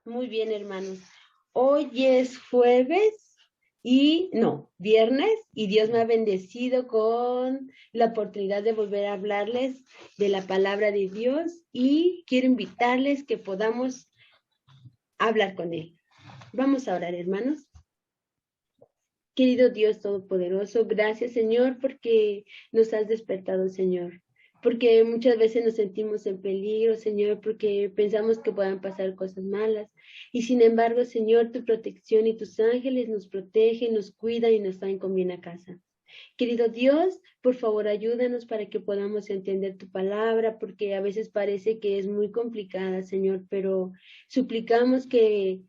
Muy bien, hermanos. Hoy es viernes, y Dios me ha bendecido con la oportunidad de volver a hablarles de la palabra de Dios y quiero invitarles que podamos hablar con Él. Vamos a orar, hermanos. Querido Dios Todopoderoso, gracias, Señor, porque nos has despertado, Señor. Porque muchas veces nos sentimos en peligro, Señor, porque pensamos que puedan pasar cosas malas. Y sin embargo, Señor, tu protección y tus ángeles nos protegen, nos cuidan y nos traen con bien a casa. Querido Dios, por favor, ayúdanos para que podamos entender tu palabra, porque a veces parece que es muy complicada, Señor, pero suplicamos que,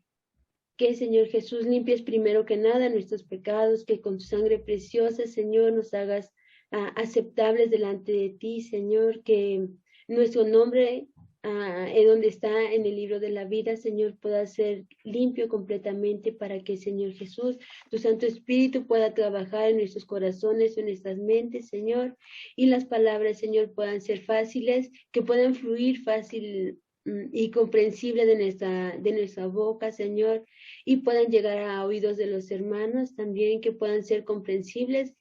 Señor Jesús, limpies primero que nada nuestros pecados, que con tu sangre preciosa, Señor, nos hagas aceptables delante de ti, Señor, que nuestro nombre, en donde está en el libro de la vida, Señor, pueda ser limpio completamente para que, Señor Jesús, tu Santo Espíritu pueda trabajar en nuestros corazones, en nuestras mentes, Señor, y las palabras, Señor, puedan ser fáciles, que puedan fluir fácil y comprensible de nuestra boca, Señor, y puedan llegar a oídos de los hermanos también, que puedan ser comprensibles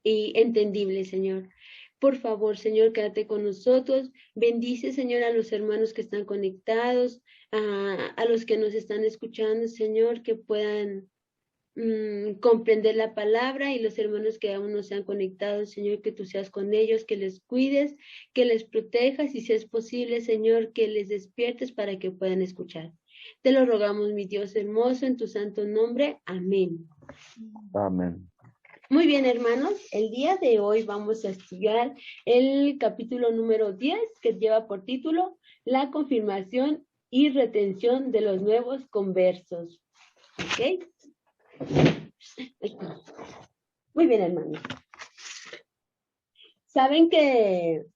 y entendibles, Señor. Por favor, Señor, quédate con nosotros. Bendice, Señor, a los hermanos que están conectados, a los que nos están escuchando, Señor, que puedan comprender la palabra, y los hermanos que aún no se han conectado, Señor, que tú seas con ellos, que les cuides, que les protejas y si es posible, Señor, que les despiertes para que puedan escuchar. Te lo rogamos, mi Dios hermoso, en tu santo nombre. Amén. Amén. Muy bien, hermanos, el día de hoy vamos a estudiar el capítulo número 10, que lleva por título La confirmación y retención de los nuevos conversos. ¿Ok? Muy bien, hermanos. Saben que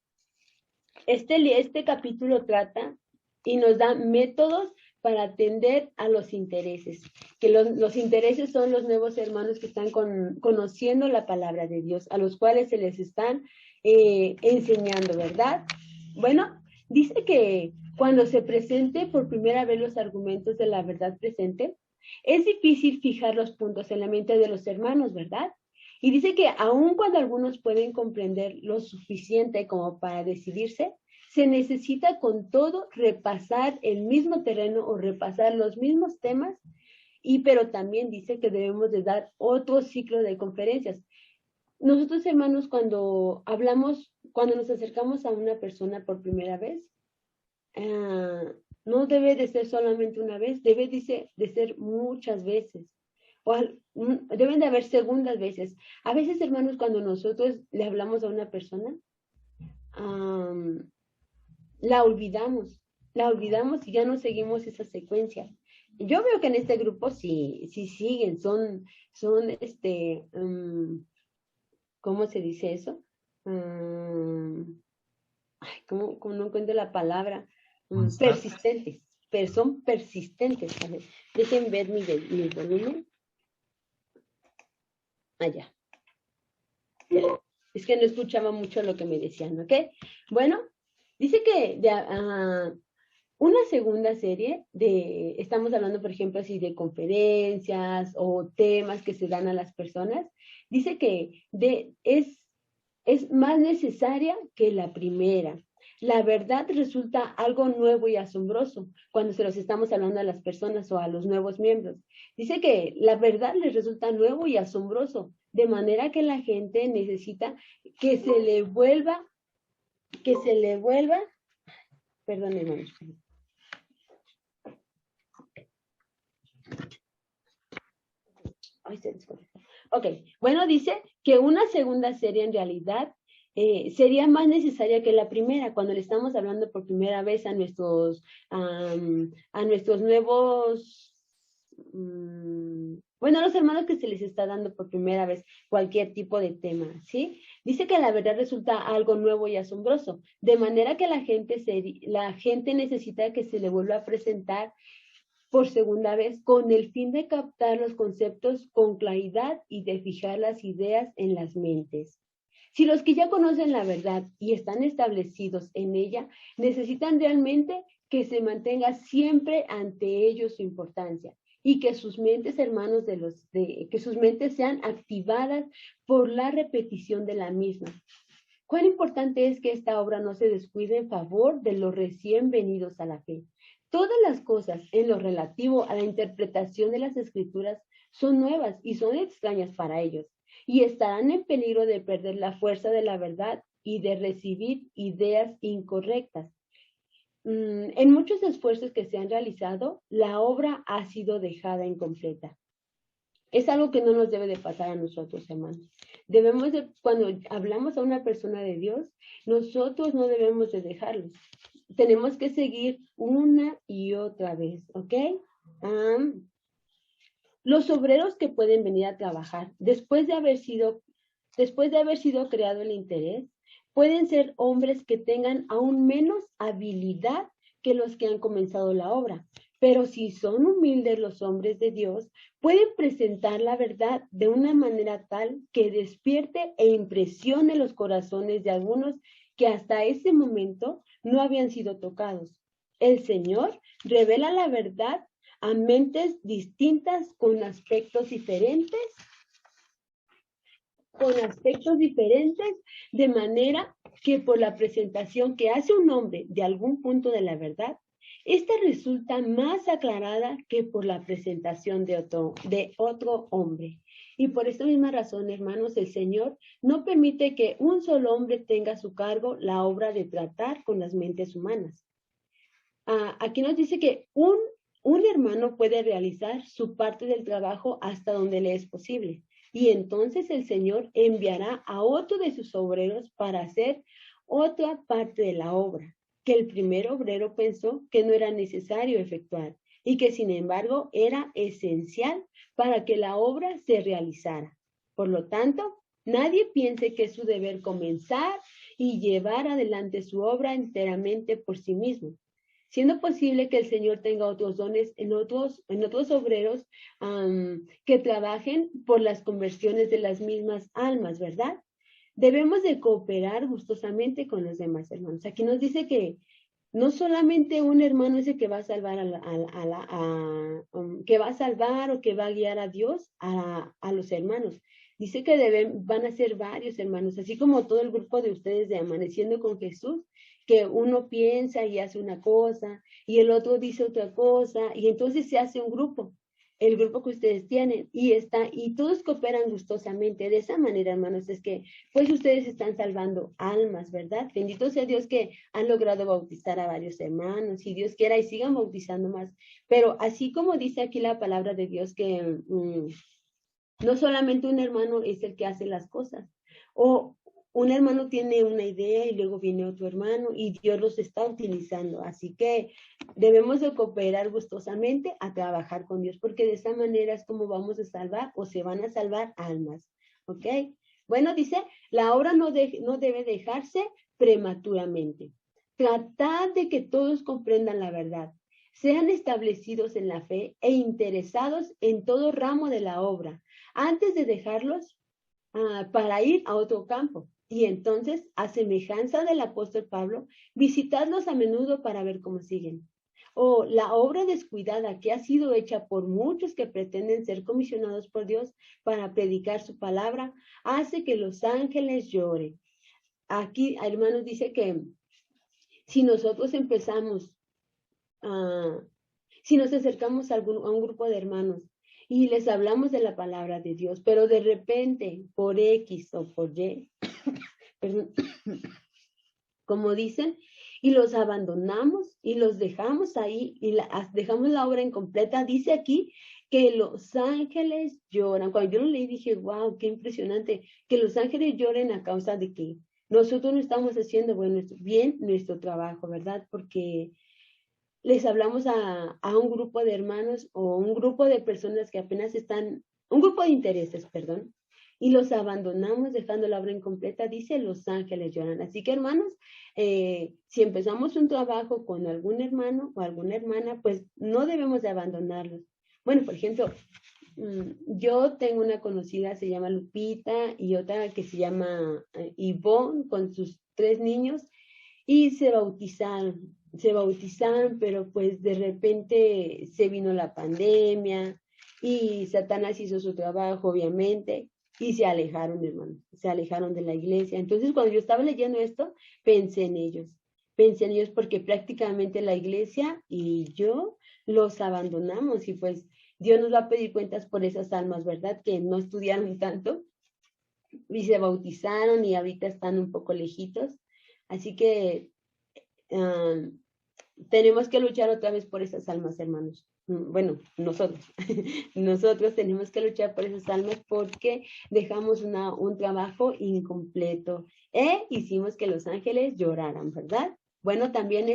este capítulo trata y nos da métodos para atender a los intereses, que los intereses son los nuevos hermanos que están conociendo la palabra de Dios, a los cuales se les están enseñando, ¿verdad? Bueno, dice que cuando se presente por primera vez los argumentos de la verdad presente, es difícil fijar los puntos en la mente de los hermanos, ¿verdad? Y dice que aun cuando algunos pueden comprender lo suficiente como para decidirse, se necesita con todo repasar el mismo terreno o repasar los mismos temas, pero también dice que debemos de dar otro ciclo de conferencias. Nosotros, hermanos, cuando hablamos, cuando nos acercamos a una persona por primera vez, no debe de ser solamente una vez, debe de ser muchas veces. Deben de haber segundas veces. A veces, hermanos, cuando nosotros le hablamos a una persona, la olvidamos y ya no seguimos esa secuencia. Yo veo que en este grupo sí siguen, ¿cómo se dice eso? ¿Cómo no encuentro la palabra? Persistentes, pero son persistentes. A ver, dejen ver mi volumen. Allá. Es que no escuchaba mucho lo que me decían, ¿ok? Bueno, dice que una segunda serie estamos hablando, por ejemplo, así de conferencias o temas que se dan a las personas, dice que es más necesaria que la primera. La verdad resulta algo nuevo y asombroso cuando se los estamos hablando a las personas o a los nuevos miembros. Dice que la verdad les resulta nuevo y asombroso, de manera que la gente necesita que se le vuelva, perdón, hermanos. Ay, se desconectó. Ok, bueno, dice que una segunda serie en realidad sería más necesaria que la primera, cuando le estamos hablando por primera vez a nuestros nuevos, bueno, a los hermanos que se les está dando por primera vez cualquier tipo de tema, ¿sí? Dice que la verdad resulta algo nuevo y asombroso, de manera que la gente necesita que se le vuelva a presentar por segunda vez con el fin de captar los conceptos con claridad y de fijar las ideas en las mentes. Si los que ya conocen la verdad y están establecidos en ella necesitan realmente que se mantenga siempre ante ellos su importancia y que sus mentes, hermanos, que sus mentes sean activadas por la repetición de la misma. Cuán importante es que esta obra no se descuide en favor de los recién venidos a la fe. Todas las cosas en lo relativo a la interpretación de las Escrituras son nuevas y son extrañas para ellos, y estarán en peligro de perder la fuerza de la verdad y de recibir ideas incorrectas. En muchos esfuerzos que se han realizado, la obra ha sido dejada incompleta. Es algo que no nos debe de pasar a nosotros, hermanos. Cuando hablamos a una persona de Dios, nosotros no debemos de dejarlos. Tenemos que seguir una y otra vez, ¿ok? Los obreros que pueden venir a trabajar después de haber sido creado el interés, pueden ser hombres que tengan aún menos habilidad que los que han comenzado la obra. Pero si son humildes los hombres de Dios, pueden presentar la verdad de una manera tal que despierte e impresione los corazones de algunos que hasta ese momento no habían sido tocados. El Señor revela la verdad a mentes distintas con aspectos diferentes, de manera que por la presentación que hace un hombre de algún punto de la verdad, esta resulta más aclarada que por la presentación de otro hombre. Y por esta misma razón, hermanos, el Señor no permite que un solo hombre tenga a su cargo la obra de tratar con las mentes humanas. Aquí nos dice que un hermano puede realizar su parte del trabajo hasta donde le es posible. Y entonces el Señor enviará a otro de sus obreros para hacer otra parte de la obra, que el primer obrero pensó que no era necesario efectuar y que sin embargo era esencial para que la obra se realizara. Por lo tanto, nadie piense que es su deber comenzar y llevar adelante su obra enteramente por sí mismo, siendo posible que el Señor tenga otros dones en otros obreros que trabajen por las conversiones de las mismas almas, ¿verdad? Debemos de cooperar gustosamente con los demás hermanos. Aquí nos dice que no solamente un hermano es el que va a salvar que va a salvar o que va a guiar a Dios a los hermanos. Dice que van a ser varios hermanos, así como todo el grupo de ustedes de Amaneciendo con Jesús, que uno piensa y hace una cosa y el otro dice otra cosa y entonces se hace un grupo, el grupo que ustedes tienen y todos cooperan gustosamente. De esa manera, hermanos, es que pues ustedes están salvando almas, ¿verdad? Bendito sea Dios que han logrado bautizar a varios hermanos y Dios quiera y sigan bautizando más. Pero así como dice aquí la palabra de Dios que no solamente un hermano es el que hace las cosas, o un hermano tiene una idea y luego viene otro hermano y Dios los está utilizando. Así que debemos de cooperar gustosamente a trabajar con Dios, porque de esa manera es como vamos a salvar o se van a salvar almas. ¿Ok? Bueno, dice, la obra no debe dejarse prematuramente. Tratad de que todos comprendan la verdad, sean establecidos en la fe e interesados en todo ramo de la obra, antes de dejarlos para ir a otro campo. Y entonces, a semejanza del apóstol Pablo, visitadlos a menudo para ver cómo siguen. O la obra descuidada que ha sido hecha por muchos que pretenden ser comisionados por Dios para predicar su palabra, hace que los ángeles lloren. Aquí, hermanos, dice que si nosotros empezamos, si nos acercamos a un grupo de hermanos y les hablamos de la palabra de Dios, pero de repente, por X o por Y, perdón, como dicen, y los abandonamos y los dejamos ahí y dejamos la obra incompleta, dice aquí que los ángeles lloran. Cuando yo lo leí dije, wow, qué impresionante, que los ángeles lloren a causa de que nosotros no estamos haciendo bien nuestro trabajo, ¿verdad? Porque les hablamos a un grupo de hermanos o un grupo de personas que apenas un grupo de intereses, perdón, y los abandonamos dejando la obra incompleta, dice, los ángeles lloran. Así que, hermanos, si empezamos un trabajo con algún hermano o alguna hermana, pues no debemos de abandonarlos. Bueno, por ejemplo, yo tengo una conocida, se llama Lupita, y otra que se llama Ivonne, con sus 3 niños, y se bautizaron. se bautizaron, pero pues de repente se vino la pandemia y Satanás hizo su trabajo, obviamente, y se alejaron, hermano, se alejaron de la iglesia. Entonces, cuando yo estaba leyendo esto, pensé en ellos porque prácticamente la iglesia y yo los abandonamos y pues Dios nos va a pedir cuentas por esas almas, ¿verdad? Que no estudiaron tanto y se bautizaron y ahorita están un poco lejitos. Así que um, tenemos que luchar otra vez por esas almas, hermanos. Bueno, nosotros, nosotros tenemos que luchar por esas almas porque dejamos un trabajo incompleto e hicimos que los ángeles lloraran, ¿verdad? Bueno, también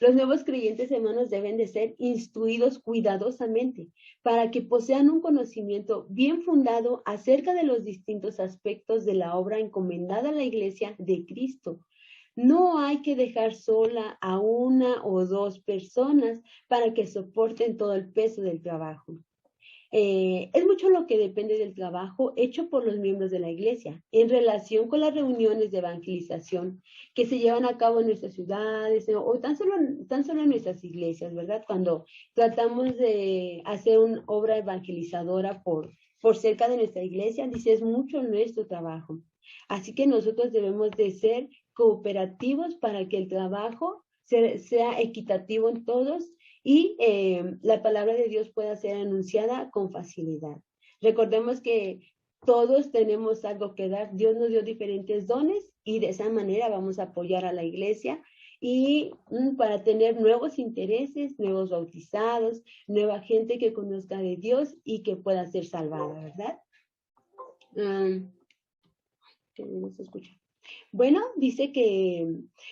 los nuevos creyentes, hermanos, deben de ser instruidos cuidadosamente para que posean un conocimiento bien fundado acerca de los distintos aspectos de la obra encomendada a la iglesia de Cristo. No hay que dejar sola a una o dos personas para que soporten todo el peso del trabajo. Es mucho lo que depende del trabajo hecho por los miembros de la iglesia en relación con las reuniones de evangelización que se llevan a cabo en nuestras ciudades o tan solo en nuestras iglesias, ¿verdad? Cuando tratamos de hacer una obra evangelizadora por cerca de nuestra iglesia, dice, es mucho nuestro trabajo. Así que nosotros debemos de ser cooperativos para que el trabajo sea equitativo en todos y la palabra de Dios pueda ser anunciada con facilidad. Recordemos que todos tenemos algo que dar. Dios nos dio diferentes dones y de esa manera vamos a apoyar a la iglesia y para tener nuevos intereses, nuevos bautizados, nueva gente que conozca de Dios y que pueda ser salvada, ¿verdad? No se escucha. Bueno, dice que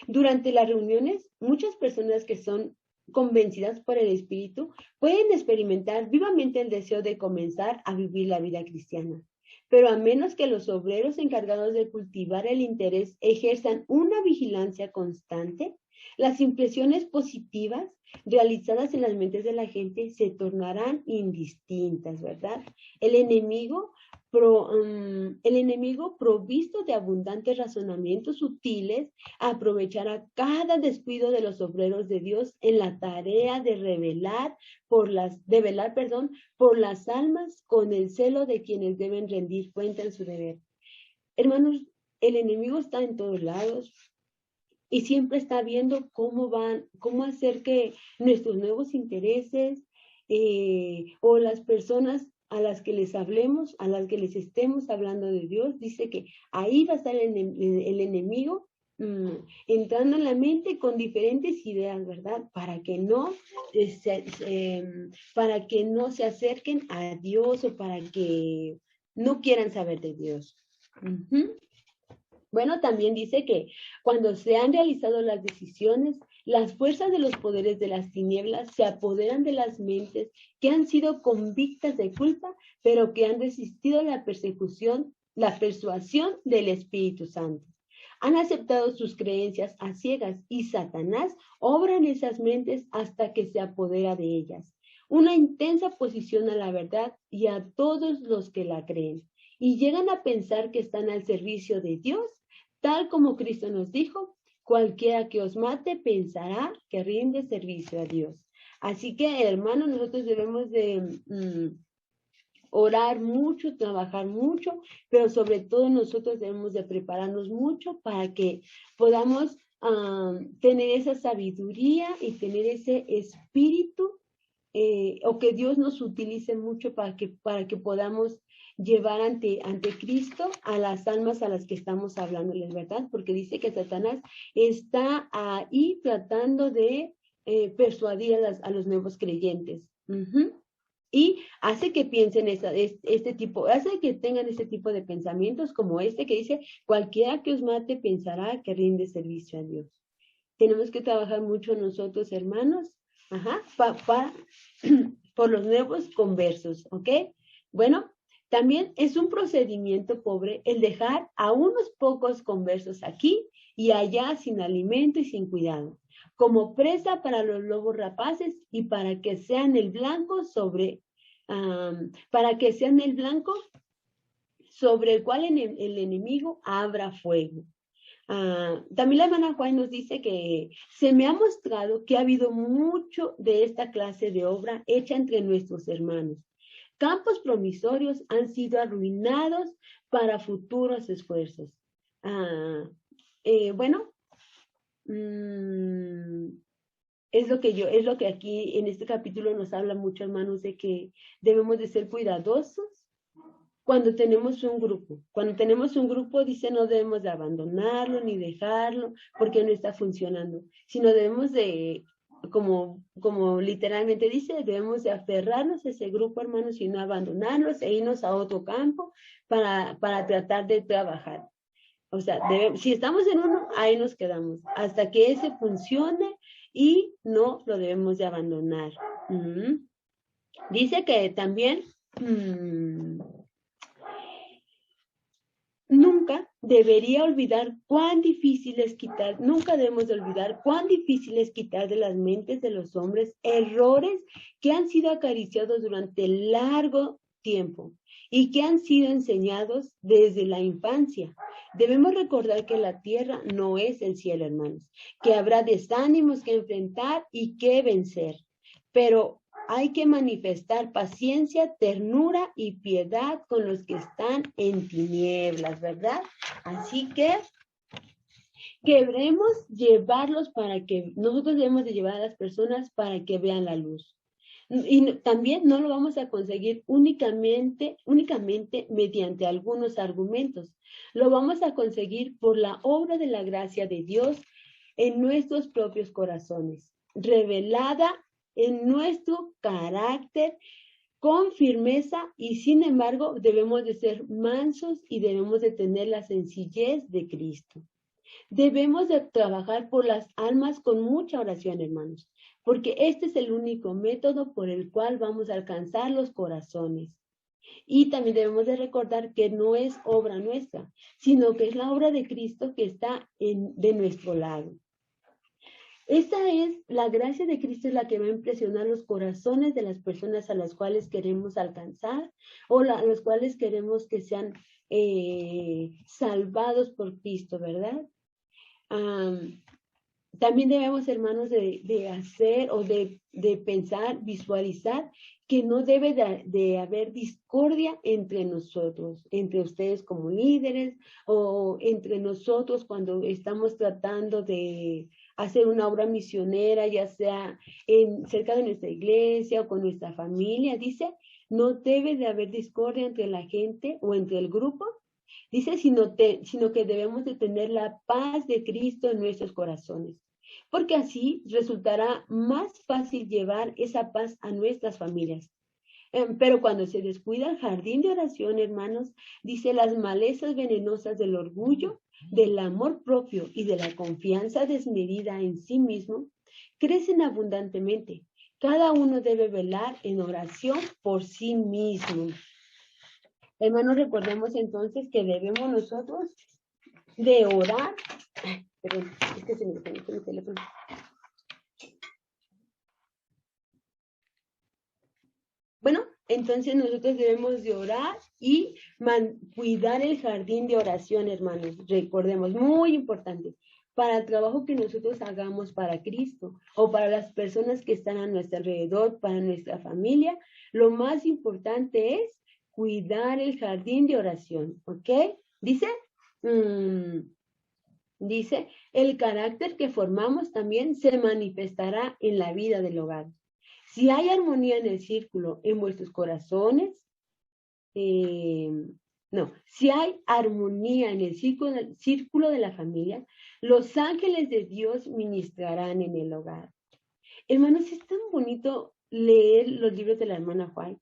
durante las reuniones, muchas personas que son convencidas por el Espíritu pueden experimentar vivamente el deseo de comenzar a vivir la vida cristiana. Pero a menos que los obreros encargados de cultivar el interés ejerzan una vigilancia constante, las impresiones positivas realizadas en las mentes de la gente se tornarán indistintas, ¿verdad? El enemigo provisto de abundantes razonamientos sutiles aprovechará cada descuido de los obreros de Dios en la tarea de velar por las almas con el celo de quienes deben rendir cuenta en su deber. Hermanos, el enemigo está en todos lados y siempre está viendo cómo hacer que nuestros nuevos intereses o las personas a las que les hablemos, a las que les estemos hablando de Dios, dice que ahí va a estar el enemigo entrando en la mente con diferentes ideas, ¿verdad? Para que no se acerquen a Dios o para que no quieran saber de Dios. Bueno, también dice que cuando se han realizado las decisiones, las fuerzas de los poderes de las tinieblas se apoderan de las mentes que han sido convictas de culpa, pero que han resistido la persuasión del Espíritu Santo. Han aceptado sus creencias a ciegas y Satanás obra en esas mentes hasta que se apodera de ellas. Una intensa oposición a la verdad y a todos los que la creen. Y llegan a pensar que están al servicio de Dios, tal como Cristo nos dijo, cualquiera que os mate pensará que rinde servicio a Dios. Así que, hermanos, nosotros debemos de orar mucho, trabajar mucho, pero sobre todo nosotros debemos de prepararnos mucho para que podamos tener esa sabiduría y tener ese espíritu o que Dios nos utilice mucho para que podamos llevar ante Cristo a las almas a las que estamos hablándoles, ¿verdad? Porque dice que Satanás está ahí tratando de persuadir a los nuevos creyentes. Y hace que piensen hace que tengan este tipo de pensamientos como que dice, cualquiera que os mate pensará que rinde servicio a Dios. Tenemos que trabajar mucho nosotros, hermanos, por los nuevos conversos, ¿ok? Bueno, también es un procedimiento pobre el dejar a unos pocos conversos aquí y allá sin alimento y sin cuidado, como presa para los lobos rapaces y para que sean el blanco sobre el cual el enemigo abra fuego. También la hermana Juan nos dice que se me ha mostrado que ha habido mucho de esta clase de obra hecha entre nuestros hermanos. Campos promisorios han sido arruinados para futuros esfuerzos. Bueno, es lo que aquí en este capítulo nos habla mucho, hermanos, de que debemos de ser cuidadosos cuando tenemos un grupo. Cuando tenemos un grupo, dice, no debemos de abandonarlo ni dejarlo porque no está funcionando, sino debemos de, como literalmente dice, debemos de aferrarnos a ese grupo, hermanos, y no abandonarlos e irnos a otro campo para tratar de trabajar. O sea, si estamos en uno, ahí nos quedamos, hasta que ese funcione y no lo debemos de abandonar. Dice que también nunca debemos de olvidar cuán difícil es quitar de las mentes de los hombres errores que han sido acariciados durante largo tiempo y que han sido enseñados desde la infancia. Debemos recordar que la tierra no es el cielo, hermanos, que habrá desánimos que enfrentar y que vencer, pero hay que manifestar paciencia, ternura y piedad con los que están en tinieblas, ¿verdad? Así que queremos llevarlos nosotros debemos de llevar a las personas para que vean la luz. Y también no lo vamos a conseguir únicamente mediante algunos argumentos. Lo vamos a conseguir por la obra de la gracia de Dios en nuestros propios corazones, revelada en nuestro carácter con firmeza, y sin embargo debemos de ser mansos y debemos de tener la sencillez de Cristo. Debemos de trabajar por las almas con mucha oración, hermanos, porque este es el único método por el cual vamos a alcanzar los corazones. Y también debemos de recordar que no es obra nuestra, sino que es la obra de Cristo que está de nuestro lado. Esta es la gracia de Cristo, es la que va a impresionar los corazones de las personas a las cuales queremos alcanzar o a los cuales queremos que sean salvados por Cristo, ¿verdad? También debemos, hermanos, de hacer o de pensar, visualizar que no debe de haber discordia entre nosotros, entre ustedes como líderes o entre nosotros cuando estamos tratando de hacer una obra misionera, ya sea cerca de nuestra iglesia o con nuestra familia. Dice, no debe de haber discordia entre la gente o entre el grupo. Dice, sino que debemos de tener la paz de Cristo en nuestros corazones, porque así resultará más fácil llevar esa paz a nuestras familias. Pero cuando se descuida el jardín de oración, hermanos, dice, las malezas venenosas del orgullo, del amor propio y de la confianza desmedida en sí mismo, crecen abundantemente. Cada uno debe velar en oración por sí mismo. Hermanos, recordemos entonces que debemos nosotros de orar. Perdón, es que se me conectó mi teléfono. Bueno, entonces nosotros debemos de orar y cuidar el jardín de oración, hermanos. Recordemos, muy importante, para el trabajo que nosotros hagamos para Cristo o para las personas que están a nuestro alrededor, para nuestra familia, lo más importante es cuidar el jardín de oración, ¿ok? Dice, dice, el carácter que formamos también se manifestará en la vida del hogar. Si hay armonía en el círculo, en vuestros corazones, si hay armonía en el círculo de la familia, los ángeles de Dios ministrarán en el hogar. Hermanos, es tan bonito leer los libros de la hermana White,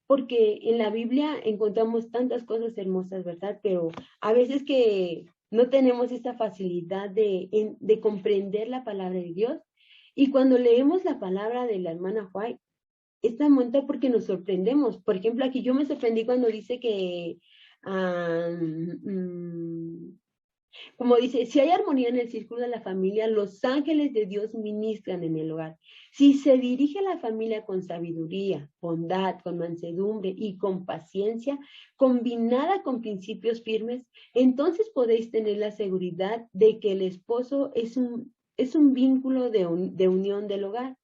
porque en la Biblia encontramos tantas cosas hermosas, ¿verdad? Pero a veces que no tenemos esta facilidad de comprender la palabra de Dios. Y cuando leemos la palabra de la hermana White, es tan bonita porque nos sorprendemos. Por ejemplo, aquí yo me sorprendí cuando dice que Como dice, si hay armonía en el círculo de la familia, los ángeles de Dios ministran en el hogar. Si se dirige a la familia con sabiduría, bondad, con mansedumbre y con paciencia, combinada con principios firmes, entonces podéis tener la seguridad de que el esposo es un vínculo de unión del hogar.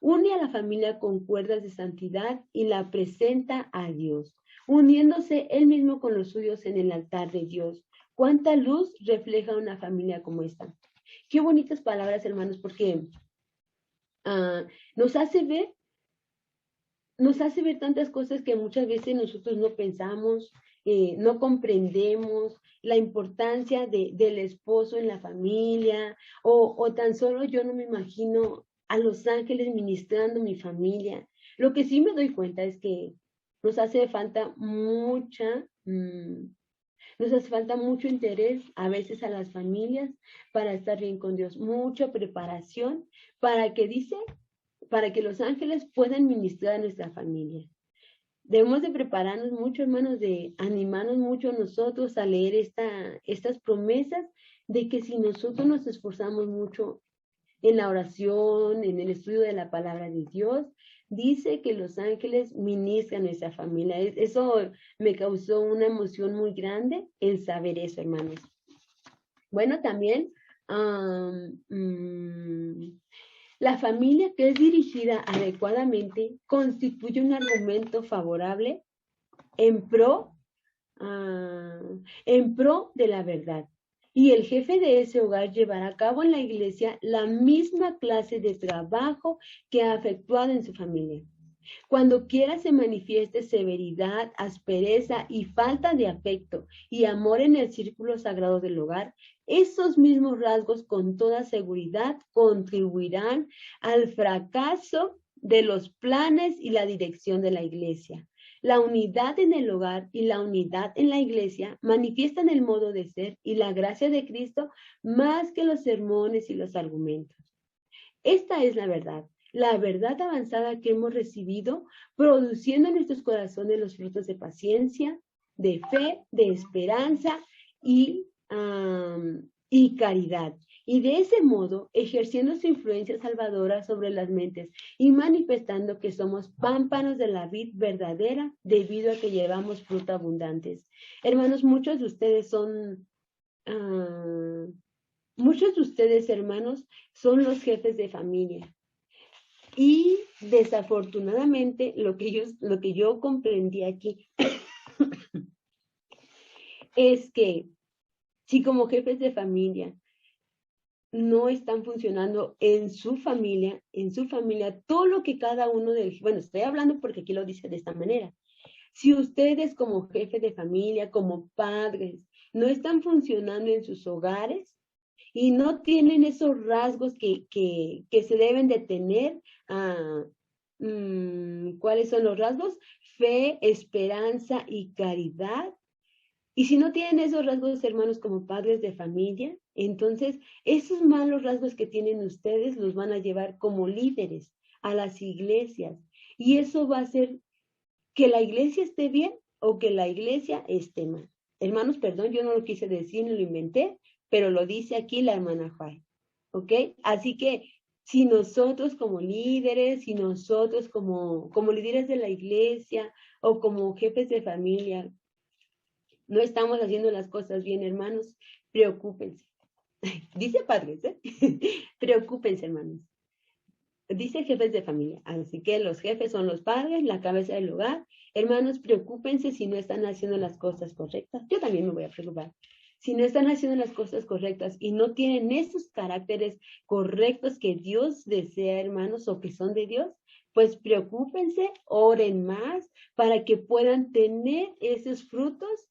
Une a la familia con cuerdas de santidad y la presenta a Dios, uniéndose él mismo con los suyos en el altar de Dios. ¿Cuánta luz refleja una familia como esta? Qué bonitas palabras, hermanos, porque nos hace ver tantas cosas que muchas veces nosotros no pensamos, no comprendemos, la importancia del esposo en la familia, o tan solo yo no me imagino a los ángeles ministrando mi familia. Lo que sí me doy cuenta es que nos hace falta nos hace falta mucho interés a veces a las familias para estar bien con Dios, mucha preparación para que los ángeles puedan ministrar a nuestra familia. Debemos de prepararnos mucho, hermanos, de animarnos mucho nosotros a leer estas promesas de que si nosotros nos esforzamos mucho en la oración, en el estudio de la palabra de Dios, dice que los ángeles ministran a nuestra familia. Eso me causó una emoción muy grande el saber eso, hermanos. Bueno, también la familia que es dirigida adecuadamente constituye un argumento favorable en pro, en pro de la verdad. Y el jefe de ese hogar llevará a cabo en la iglesia la misma clase de trabajo que ha efectuado en su familia. Cuando quiera se manifieste severidad, aspereza y falta de afecto y amor en el círculo sagrado del hogar, esos mismos rasgos con toda seguridad contribuirán al fracaso de los planes y la dirección de la iglesia. La unidad en el hogar y la unidad en la iglesia manifiestan el modo de ser y la gracia de Cristo más que los sermones y los argumentos. Esta es la verdad avanzada que hemos recibido, produciendo en nuestros corazones los frutos de paciencia, de fe, de esperanza y caridad. Y de ese modo, ejerciendo su influencia salvadora sobre las mentes y manifestando que somos pámpanos de la vid verdadera debido a que llevamos fruto abundantes. Hermanos, muchos de ustedes, hermanos, son los jefes de familia. Y desafortunadamente, lo que yo comprendí aquí es que si como jefes de familia no están funcionando en su familia, todo lo que cada uno bueno, estoy hablando porque aquí lo dice de esta manera. Si ustedes como jefe de familia, como padres, no están funcionando en sus hogares y no tienen esos rasgos que se deben de tener, ¿cuáles son los rasgos? Fe, esperanza y caridad. Y si no tienen esos rasgos, hermanos, como padres de familia, entonces esos malos rasgos que tienen ustedes los van a llevar como líderes a las iglesias. Y eso va a hacer que la iglesia esté bien o que la iglesia esté mal. Hermanos, perdón, yo no lo quise decir, no lo inventé, pero lo dice aquí la hermana Juárez. ¿Ok? Así que si nosotros como líderes, si nosotros como líderes de la iglesia o como jefes de familia, no estamos haciendo las cosas bien, hermanos, preocúpense. Dice padres, ¿eh? Preocúpense, hermanos. Dice jefes de familia, así que los jefes son los padres, la cabeza del hogar. Hermanos, preocúpense si no están haciendo las cosas correctas. Yo también me voy a preocupar. Si no están haciendo las cosas correctas y no tienen esos caracteres correctos que Dios desea, hermanos, o que son de Dios, pues preocúpense, oren más para que puedan tener esos frutos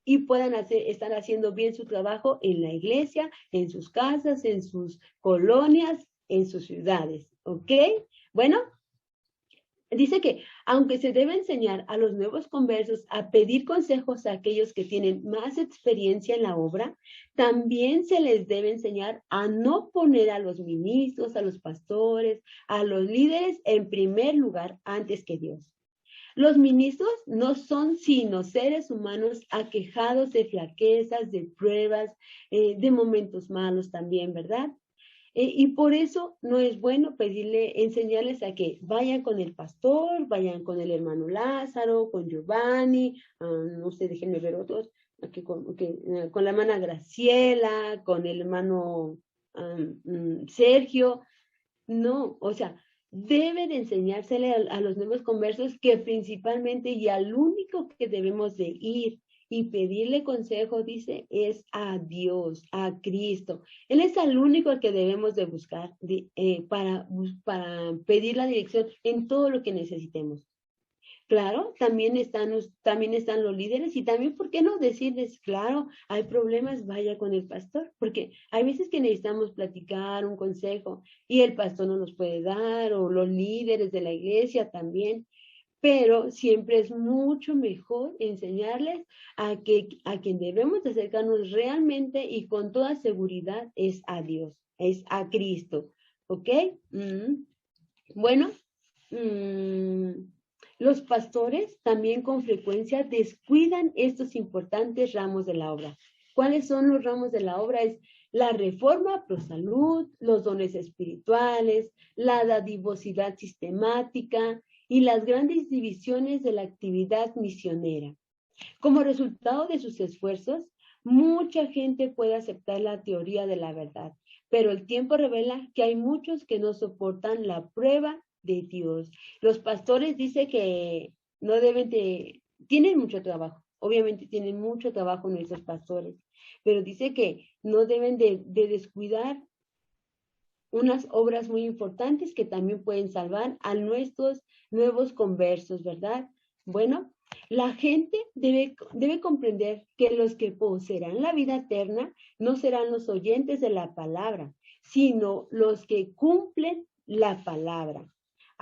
y puedan estar haciendo bien su trabajo en la iglesia, en sus casas, en sus colonias, en sus ciudades. ¿Ok? Bueno, dice que aunque se debe enseñar a los nuevos conversos a pedir consejos a aquellos que tienen más experiencia en la obra, también se les debe enseñar a no poner a los ministros, a los pastores, a los líderes en primer lugar antes que Dios. Los ministros no son sino seres humanos aquejados de flaquezas, de pruebas, de momentos malos también, ¿verdad? Y por eso no es bueno enseñarles a que vayan con el pastor, vayan con el hermano Lázaro, con Giovanni, no sé, déjenme ver otros, con la hermana Graciela, con el hermano Sergio. No, o sea, debe de enseñársele a los nuevos conversos que principalmente y al único que debemos de ir y pedirle consejo, dice, es a Dios, a Cristo. Él es el único al que debemos de buscar para pedir la dirección en todo lo que necesitemos. Claro, también están los líderes y también, ¿por qué no decirles, claro, hay problemas, vaya con el pastor? Porque hay veces que necesitamos platicar un consejo y el pastor no nos puede dar o los líderes de la iglesia también, pero siempre es mucho mejor enseñarles a quien debemos acercarnos realmente y con toda seguridad es a Dios, es a Cristo, ¿ok? Bueno. Los pastores también con frecuencia descuidan estos importantes ramos de la obra. ¿Cuáles son los ramos de la obra? Es la reforma pro salud, los dones espirituales, la dadivosidad sistemática y las grandes divisiones de la actividad misionera. Como resultado de sus esfuerzos, mucha gente puede aceptar la teoría de la verdad, pero el tiempo revela que hay muchos que no soportan la prueba de Dios. Los pastores dicen que no deben tienen mucho trabajo, obviamente tienen mucho trabajo nuestros pastores, pero dice que no deben de descuidar unas obras muy importantes que también pueden salvar a nuestros nuevos conversos, ¿verdad? Bueno, la gente debe comprender que los que poseerán la vida eterna no serán los oyentes de la palabra, sino los que cumplen la palabra.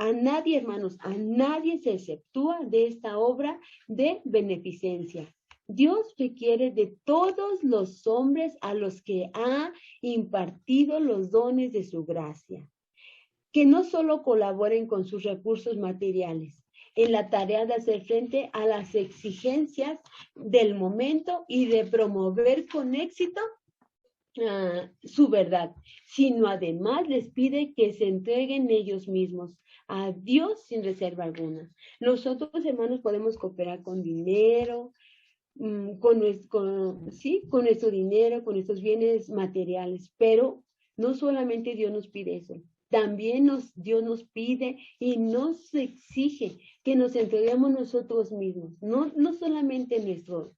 A nadie, hermanos, a nadie se exceptúa de esta obra de beneficencia. Dios requiere de todos los hombres a los que ha impartido los dones de su gracia, que no solo colaboren con sus recursos materiales en la tarea de hacer frente a las exigencias del momento y de promover con éxito su verdad, sino además les pide que se entreguen ellos mismos a Dios sin reserva alguna. Nosotros, hermanos, podemos cooperar con dinero, con nuestro dinero, con nuestros bienes materiales, pero no solamente Dios nos pide eso, también Dios nos pide y nos exige que nos entreguemos nosotros mismos, no solamente nuestro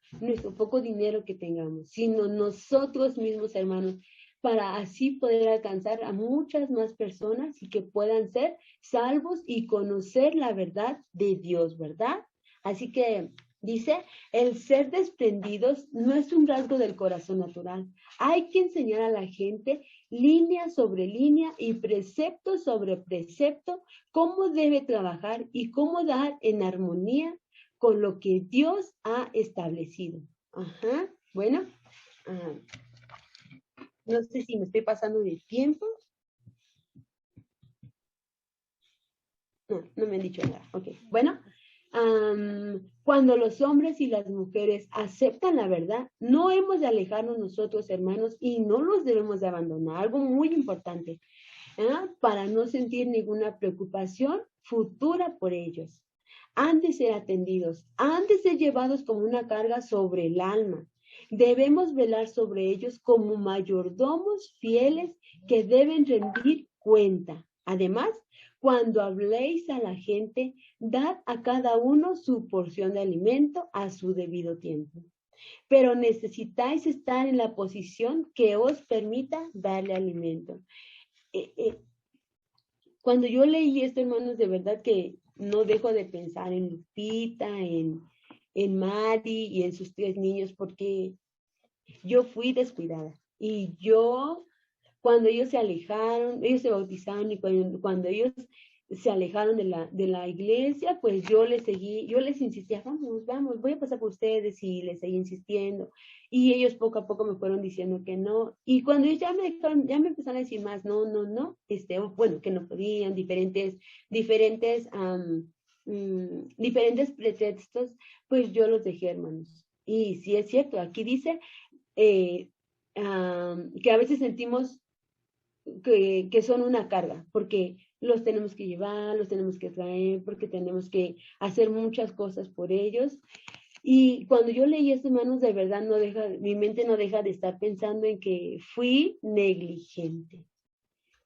poco dinero que tengamos, sino nosotros mismos, hermanos, para así poder alcanzar a muchas más personas y que puedan ser salvos y conocer la verdad de Dios, ¿verdad? Así que dice, el ser desprendidos no es un rasgo del corazón natural. Hay que enseñar a la gente línea sobre línea y precepto sobre precepto cómo debe trabajar y cómo dar en armonía con lo que Dios ha establecido. Ajá, bueno, no sé si me estoy pasando de tiempo. No me han dicho nada. Ok, bueno. Cuando los hombres y las mujeres aceptan la verdad, no hemos de alejarnos nosotros, hermanos, y no los debemos de abandonar. Algo muy importante, para no sentir ninguna preocupación futura por ellos. Han de ser atendidos, han de ser llevados como una carga sobre el alma. Debemos velar sobre ellos como mayordomos fieles que deben rendir cuenta. Además, cuando habléis a la gente, dad a cada uno su porción de alimento a su debido tiempo. Pero necesitáis estar en la posición que os permita darle alimento. Cuando yo leí esto, hermanos, de verdad que no dejo de pensar en Lupita, en Mari y en sus 3 niños, porque yo fui descuidada. Y cuando ellos se alejaron, ellos se bautizaron y cuando ellos se alejaron de la iglesia, pues yo les insistía, vamos, voy a pasar por ustedes y les seguí insistiendo. Y ellos poco a poco me fueron diciendo que no. Y cuando ellos ya me empezaron a decir más, no, bueno, que no podían, diferentes diferentes pretextos, pues yo los dejé, hermanos. Y sí es cierto, aquí dice que a veces sentimos que son una carga, porque los tenemos que llevar, los tenemos que traer, porque tenemos que hacer muchas cosas por ellos. Y cuando yo leí esto, hermanos, de verdad mi mente no deja de estar pensando en que fui negligente,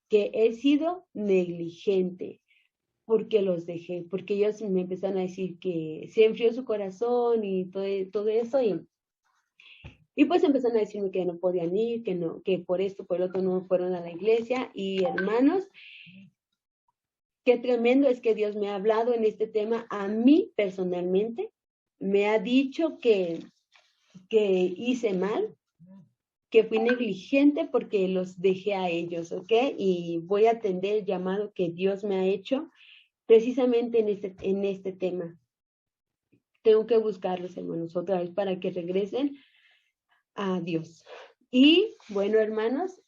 que he sido negligente, porque los dejé, porque ellos me empezaron a decir que se enfrió su corazón y todo eso, y pues empezaron a decirme que no podían ir, que no, que por esto, por el otro no fueron a la iglesia. Y hermanos, qué tremendo es que Dios me ha hablado en este tema a mí personalmente, me ha dicho que hice mal, que fui negligente porque los dejé a ellos, ¿ok? Y voy a atender el llamado que Dios me ha hecho precisamente en este tema. Tengo que buscarlos, hermanos, otra vez para que regresen a Dios. Y bueno, hermanos,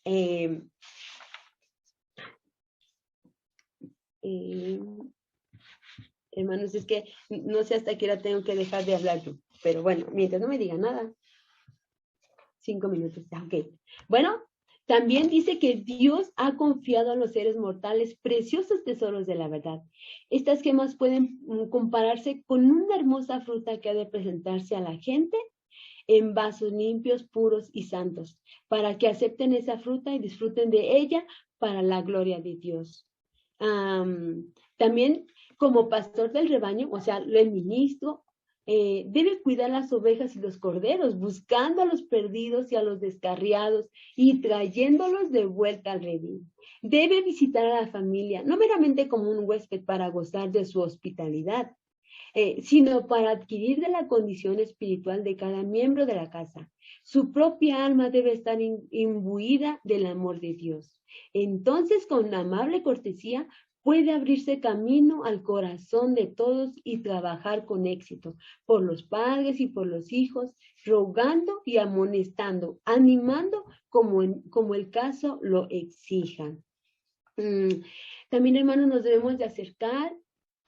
hermanos, es que no sé hasta qué hora tengo que dejar de hablar yo, pero bueno, mientras no me digan nada, 5 minutos, ok. Bueno, también dice que Dios ha confiado a los seres mortales preciosos tesoros de la verdad. Estas gemas pueden compararse con una hermosa fruta que ha de presentarse a la gente en vasos limpios, puros y santos, para que acepten esa fruta y disfruten de ella para la gloria de Dios. También como pastor del rebaño, o sea, el ministro, debe cuidar las ovejas y los corderos, buscando a los perdidos y a los descarriados y trayéndolos de vuelta al redil. Debe visitar a la familia, no meramente como un huésped para gozar de su hospitalidad, sino para adquirir de la condición espiritual de cada miembro de la casa. Su propia alma debe estar imbuida del amor de Dios. Entonces, con amable cortesía, puede abrirse camino al corazón de todos y trabajar con éxito por los padres y por los hijos, rogando y amonestando, animando como el caso lo exija. También, hermanos, nos debemos de acercar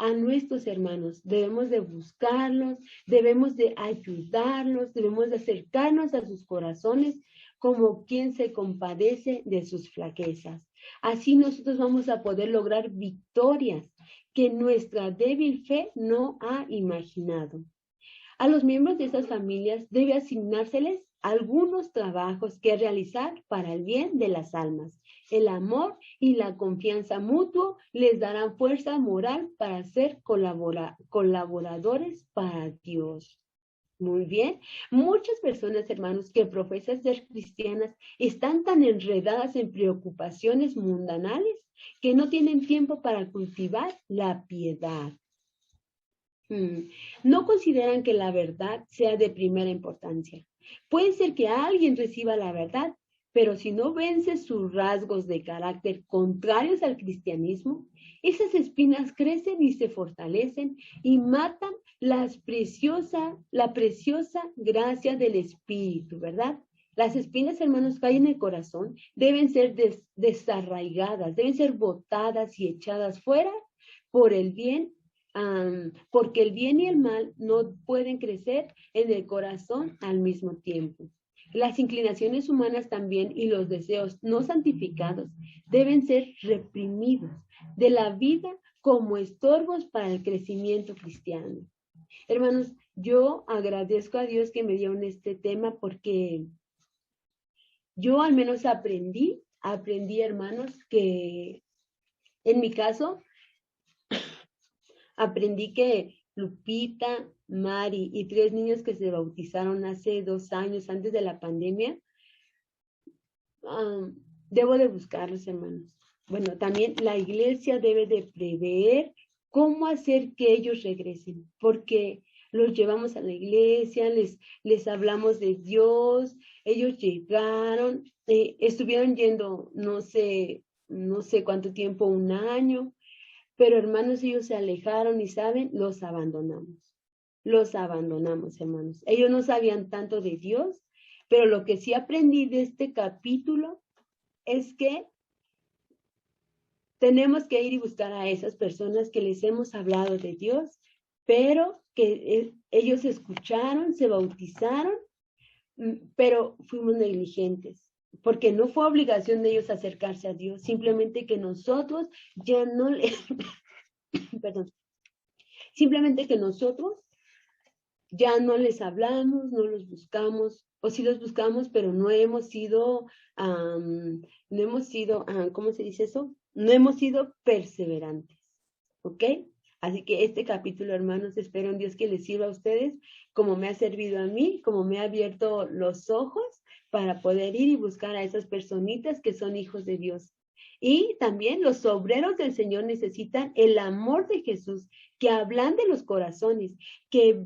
a nuestros hermanos, debemos de buscarlos, debemos de ayudarlos, debemos de acercarnos a sus corazones como quien se compadece de sus flaquezas. Así nosotros vamos a poder lograr victorias que nuestra débil fe no ha imaginado. A los miembros de estas familias debe asignárseles algunos trabajos que realizar para el bien de las almas. El amor y la confianza mutua les darán fuerza moral para ser colaboradores para Dios. Muy bien. Muchas personas, hermanos, que profesan ser cristianas están tan enredadas en preocupaciones mundanales que no tienen tiempo para cultivar la piedad. No consideran que la verdad sea de primera importancia. Puede ser que alguien reciba la verdad, pero si no vence sus rasgos de carácter contrarios al cristianismo, esas espinas crecen y se fortalecen y matan la preciosa gracia del Espíritu, ¿verdad? Las espinas, hermanos, que hay en el corazón deben ser desarraigadas, deben ser botadas y echadas fuera por el bien, porque el bien y el mal no pueden crecer en el corazón al mismo tiempo. Las inclinaciones humanas también y los deseos no santificados deben ser reprimidos de la vida como estorbos para el crecimiento cristiano. Hermanos, yo agradezco a Dios que me dieron este tema porque yo al menos aprendí, hermanos, que en mi caso, aprendí que Lupita, Mari y 3 niños que se bautizaron hace 2 años antes de la pandemia, debo de buscarlos, hermanos. Bueno, también la iglesia debe de prever cómo hacer que ellos regresen, porque los llevamos a la iglesia, les hablamos de Dios, ellos llegaron, estuvieron yendo no sé cuánto tiempo, 1 año, pero hermanos, ellos se alejaron y saben, los abandonamos, hermanos. Ellos no sabían tanto de Dios, pero lo que sí aprendí de este capítulo es que tenemos que ir y buscar a esas personas que les hemos hablado de Dios, pero que ellos escucharon, se bautizaron, pero fuimos negligentes, porque no fue obligación de ellos acercarse a Dios, simplemente que nosotros ya no le, perdón, simplemente que nosotros ya no les hablamos, no los buscamos, o sí los buscamos, pero no hemos sido, ¿cómo se dice eso? No hemos sido perseverantes, ¿ok? Así que este capítulo, hermanos, espero en Dios que les sirva a ustedes, como me ha servido a mí, como me ha abierto los ojos para poder ir y buscar a esas personitas que son hijos de Dios. Y también los obreros del Señor necesitan el amor de Jesús, que ablande los corazones, que,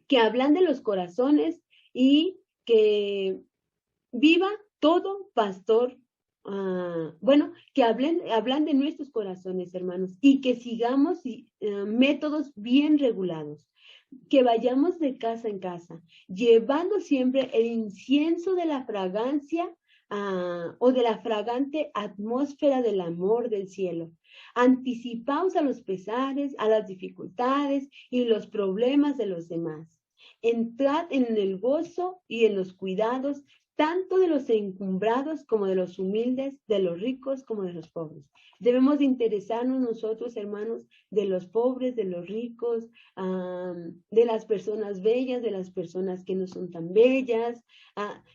que ablande los corazones y que viva todo pastor. Bueno, que hablan de nuestros corazones, hermanos, y que sigamos métodos bien regulados, que vayamos de casa en casa, llevando siempre el incienso de la fragancia o de la fragante atmósfera del amor del cielo. Anticipaos a los pesares, a las dificultades y los problemas de los demás. Entrad en el gozo y en los cuidados tanto de los encumbrados como de los humildes, de los ricos como de los pobres. Debemos de interesarnos nosotros, hermanos, de los pobres, de los ricos, de las personas bellas, de las personas que no son tan bellas,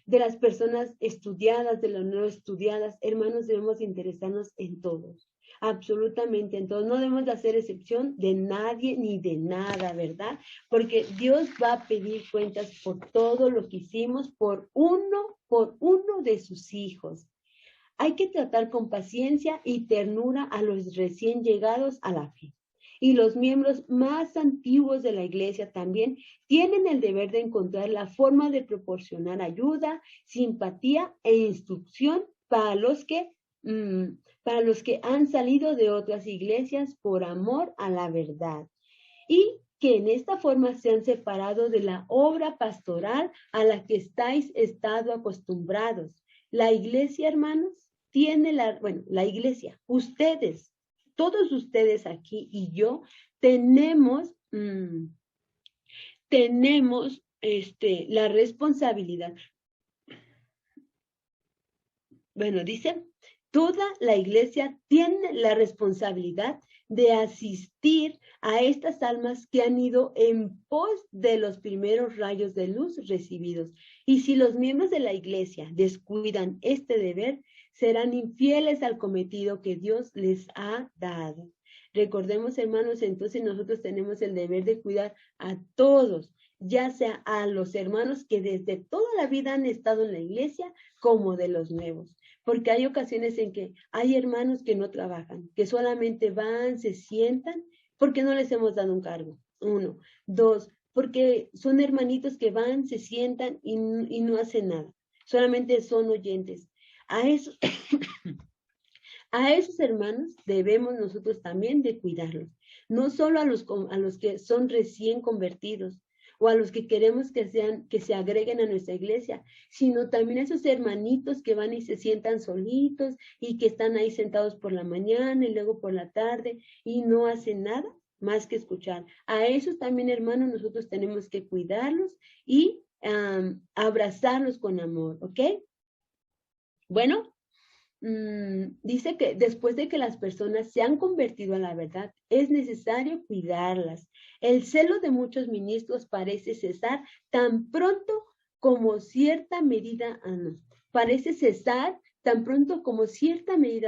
de las personas estudiadas, de las no estudiadas. Hermanos, debemos de interesarnos en todos. Absolutamente, entonces no debemos de hacer excepción de nadie ni de nada, ¿verdad? Porque Dios va a pedir cuentas por todo lo que hicimos por uno de sus hijos. Hay que tratar con paciencia y ternura a los recién llegados a la fe. Y los miembros más antiguos de la iglesia también tienen el deber de encontrar la forma de proporcionar ayuda, simpatía e instrucción para los que han salido de otras iglesias por amor a la verdad. Y que en esta forma se han separado de la obra pastoral a la que estáis acostumbrados. La iglesia, hermanos, tiene la iglesia, ustedes, todos ustedes aquí y yo, tenemos la responsabilidad. Bueno, dice, toda la iglesia tiene la responsabilidad de asistir a estas almas que han ido en pos de los primeros rayos de luz recibidos. Y si los miembros de la iglesia descuidan este deber, serán infieles al cometido que Dios les ha dado. Recordemos, hermanos, entonces nosotros tenemos el deber de cuidar a todos, ya sea a los hermanos que desde toda la vida han estado en la iglesia, como de los nuevos. Porque hay ocasiones en que hay hermanos que no trabajan, que solamente van, se sientan, porque no les hemos dado un cargo. 1. 2, porque son hermanitos que van, se sientan y no hacen nada. Solamente son oyentes. A esos hermanos debemos nosotros también de cuidarlos. No solo a los que son recién convertidos, o a los que queremos que se agreguen a nuestra iglesia, sino también a esos hermanitos que van y se sientan solitos y que están ahí sentados por la mañana y luego por la tarde y no hacen nada más que escuchar. A esos también, hermanos, nosotros tenemos que cuidarlos y abrazarlos con amor, ¿ok? Bueno, dice que después de que las personas se han convertido a la verdad, es necesario cuidarlas. El celo de muchos ministros parece cesar tan pronto como cierta medida,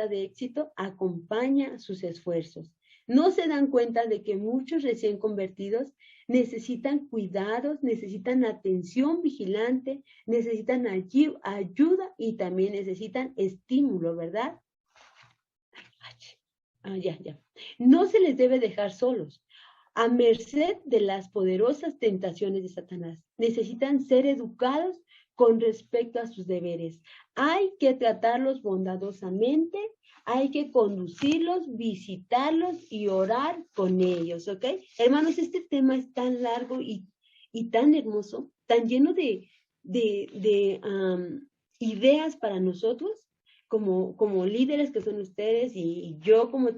de éxito acompaña sus esfuerzos. No se dan cuenta de que muchos recién convertidos necesitan cuidados, necesitan atención vigilante, necesitan ayuda y también necesitan estímulo, ¿verdad? Ya. No se les debe dejar solos, a merced de las poderosas tentaciones de Satanás. Necesitan ser educados con respecto a sus deberes. Hay que tratarlos bondadosamente, hay que conducirlos, visitarlos y orar con ellos, ¿ok? Hermanos, este tema es tan largo y tan hermoso, tan lleno de ideas para nosotros, como líderes que son ustedes y yo como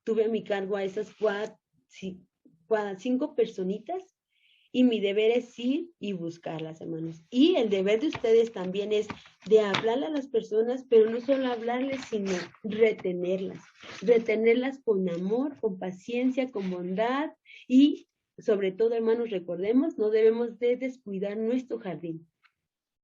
tuve a mi cargo a esas 5 personitas, y mi deber es ir y buscarlas, hermanos. Y el deber de ustedes también es de hablarle a las personas, pero no solo hablarles, sino retenerlas. Retenerlas con amor, con paciencia, con bondad y sobre todo, hermanos, recordemos, no debemos de descuidar nuestro jardín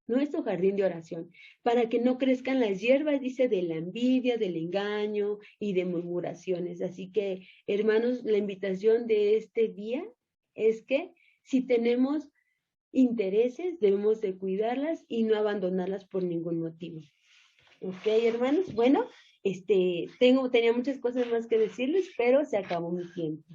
de oración, para que no crezcan las hierbas, dice, de la envidia, del engaño y de murmuraciones. Así que, hermanos, la invitación de este día es que si tenemos intereses, debemos de cuidarlas y no abandonarlas por ningún motivo. ¿Ok, hermanos? Bueno, tenía muchas cosas más que decirles, pero se acabó mi tiempo.